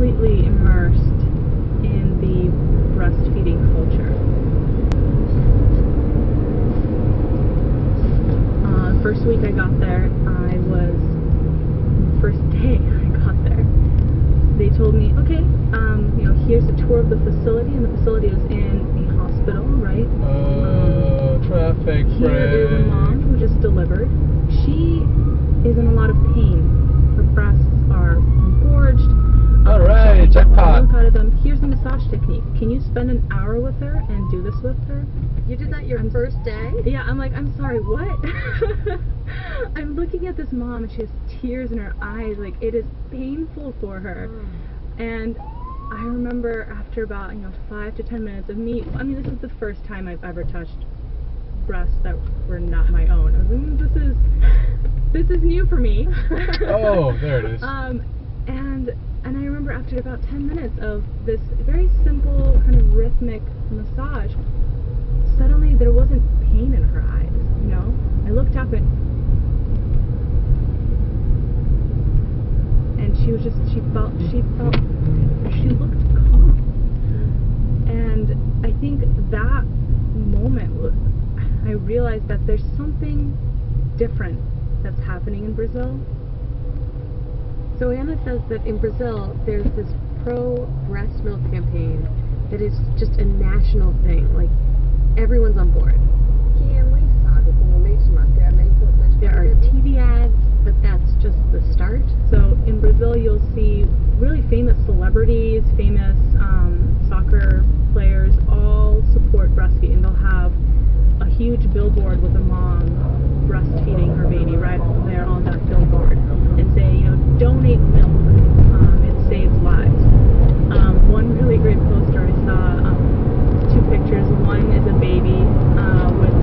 completely immersed in the breastfeeding culture. First week I got there, first day I got there, they told me, okay, here's a tour of the facility, and the facility is in a hospital, right? Traffic break. Here is a mom who just delivered. She is in a lot of pain. Her breasts are engorged. Alright, jackpot. Milk out of them. Here's the massage technique. Can you spend an hour with her and do this with her? You did that your first day? Yeah, I'm like, I'm sorry, what? I'm looking at this mom and she has tears in her eyes. Like, it is painful for her. And I remember after about 5 to 10 minutes of me, this is the first time I've ever touched breasts that were not my own. I was like, this is new for me. Oh, there it is. And I remember after about 10 minutes of this very simple kind of rhythmic massage, suddenly there wasn't pain in her eyes. I looked up and she looked calm. And I think that moment I realized that there's something different that's happening in Brazil. So Anna says that in Brazil there's this pro-breast milk campaign that is just a national thing. Like, everyone's on board. There are TV ads, but that's just the start. So in Brazil you'll see really famous celebrities, famous soccer players all support breastfeeding. They'll have a huge billboard with a